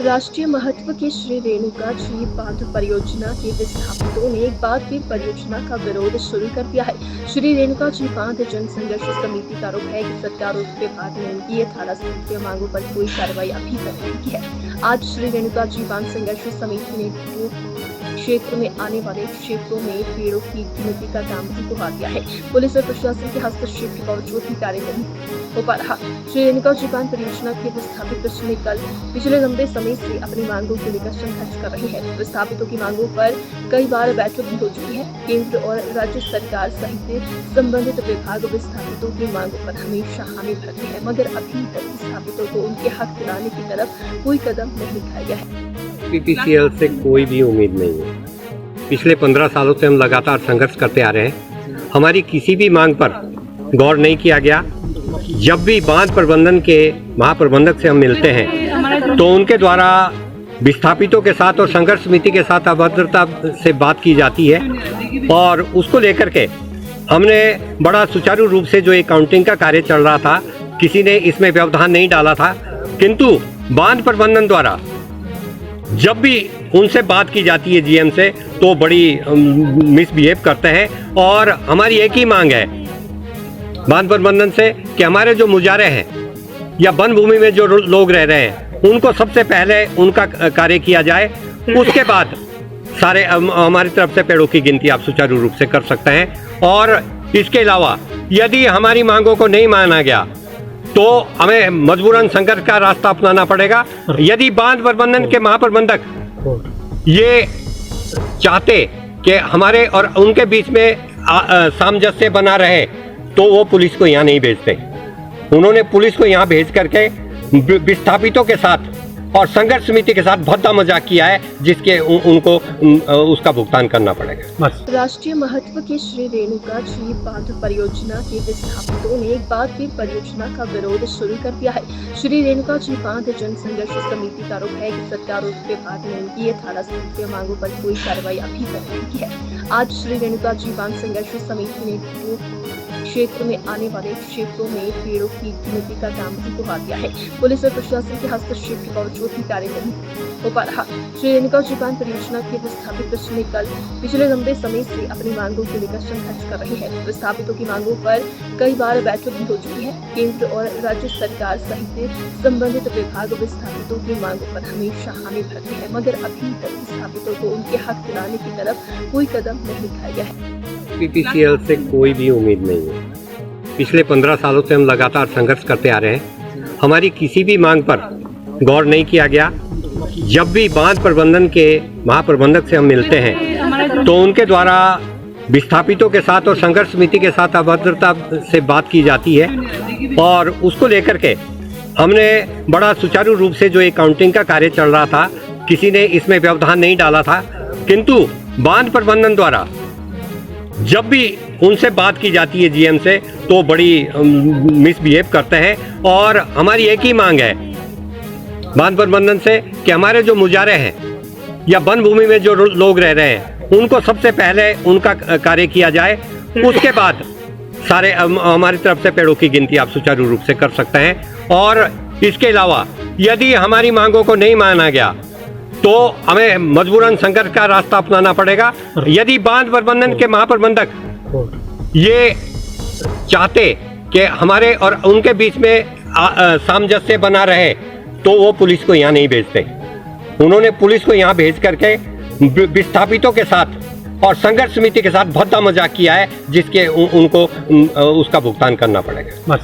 राष्ट्रीय महत्व के श्री रेणुका जी बांध परियोजना के विस्थापितों ने एक बार फिर परियोजना का विरोध शुरू कर दिया है। श्री रेणुका जी बांध जन संघर्ष समिति का आरोप है कि सत्तारूढ़ विभाग ने उनकी 18 सूत्रीय मांगों पर कोई कार्रवाई अभी तक नहीं की है। आज श्री रेणुका जी बांध संघर्ष समिति ने क्षेत्र में आने वाले क्षेत्रों में पेड़ों की गिनती का काम भी बढ़ा दिया है। पुलिस और प्रशासन के हस्तक्षेप के बावजूद भी कार्य नहीं हो पा रहा। श्री रेणुका जी बांध परियोजना के विस्थापित पिछले लंबे समय से अपनी मांगों को लेकर संघर्ष कर रहे हैं। विस्थापितों की मांगों पर कई बार बैठक भी हो चुकी है। केंद्र और राज्य सरकार सहित संबंधित विभाग विस्थापितों की मांगों पर हमेशा हामी भरते हैं, मगर अभी तक विस्थापितों को उनके हक दिलाने की तरफ कोई कदम नहीं उठाया गया है। पीपीसीएल से कोई भी उम्मीद नहीं है। पिछले 15 सालों से हम लगातार संघर्ष करते आ रहे हैं। हमारी किसी भी मांग पर गौर नहीं किया गया। जब भी बांध प्रबंधन के महाप्रबंधक से हम मिलते हैं तो उनके द्वारा विस्थापितों के साथ और संघर्ष समिति के साथ अभद्रता से बात की जाती है और उसको लेकर के हमने बड़ा सुचारू रूप से जो अकाउंटिंग का कार्य चल रहा था, किसी ने इसमें व्यवधान नहीं डाला था, किंतु बांध प्रबंधन द्वारा जब भी उनसे बात की जाती है जीएम से तो बड़ी मिसबिहेव करते हैं। और हमारी एक ही मांग है बांध प्रबंधन से कि हमारे जो मुजारे हैं या वन भूमि में जो लोग रह रहे हैं उनको सबसे पहले उनका कार्य किया जाए, उसके बाद सारे हमारी तरफ से पेड़ों की गिनती आप सुचारू रूप से कर सकते हैं। और इसके अलावा यदि हमारी मांगों को नहीं माना गया तो हमें मजबूरन संघर्ष का रास्ता अपनाना पड़ेगा। यदि बांध प्रबंधन के महाप्रबंधक ये चाहते कि हमारे और उनके बीच में सामंजस्य बना रहे तो वो पुलिस को यहाँ नहीं भेजते। उन्होंने पुलिस को यहाँ भेज करके विस्थापितों के साथ और संघर्ष समिति के साथ भद्दा मजाक किया है, जिसके उनको उसका भुगतान करना पड़ेगा। राष्ट्रीय महत्व के श्री रेणुका जी बांध परियोजना के विस्थापितों ने एक बार फिर परियोजना का विरोध शुरू कर दिया है। श्री रेणुका जी बांध जन संघर्ष समिति का आरोप है कि सत्तारूढ़ विभाग ने उनकी 18 सूत्रीय मांगों पर कोई कार्रवाई अभी तक नहीं की है। आज श्री रेणुका जी बांध संघर्ष समिति ने क्षेत्र में आने वाले क्षेत्रों में पेड़ों की गिनती का काम भी बढ़ा दिया है। पुलिस और प्रशासन के हस्तक्षेप के बावजूद भी कार्य नहीं हो पा रहा। श्री रेणुका जी बांध परियोजना के विस्थापित पिछले लंबे समय से अपनी मांगों को लेकर संघर्ष कर रहे हैं। विस्थापितों की मांगों पर कई बार बैठक भी हो चुकी है। केंद्र और राज्य सरकार सहित संबंधित विभाग विस्थापितों की मांगों पर हमेशा हामी भरते हैं, मगर अभी तक विस्थापितों को उनके हक दिलाने की तरफ कोई कदम नहीं उठाया गया है। पीपीसीएल से कोई भी उम्मीद नहीं है। पिछले 15 सालों से हम लगातार संघर्ष करते आ रहे हैं। हमारी किसी भी मांग पर गौर नहीं किया गया। जब भी बांध प्रबंधन के महाप्रबंधक से हम मिलते हैं तो उनके द्वारा विस्थापितों के साथ और संघर्ष समिति के साथ अभद्रता से बात की जाती है और उसको लेकर के हमने बड़ा सुचारू रूप से जो अकाउंटिंग का कार्य चल रहा था, किसी ने इसमें व्यवधान नहीं डाला था, किंतु बांध प्रबंधन द्वारा जब भी उनसे बात की जाती है जीएम से तो बड़ी मिसबिहेव करते हैं। और हमारी एक ही मांग है बांध प्रबंधन से कि हमारे जो मुजारे हैं या वन भूमि में जो लोग रह रहे हैं उनको सबसे पहले उनका कार्य किया जाए, उसके बाद सारे हमारी तरफ से पेड़ों की गिनती आप सुचारू रूप से कर सकते हैं। और इसके अलावा यदि हमारी मांगों को नहीं माना गया तो हमें मजबूरन संघर्ष का रास्ता अपनाना पड़ेगा। यदि बांध प्रबंधन के महाप्रबंधक ये चाहते कि हमारे और उनके बीच में सामंजस्य बना रहे तो वो पुलिस को यहाँ नहीं भेजते। उन्होंने पुलिस को यहाँ भेज करके विस्थापितों के साथ और संघर्ष समिति के साथ भद्दा मजाक किया है, जिसके उनको उसका भुगतान करना पड़ेगा।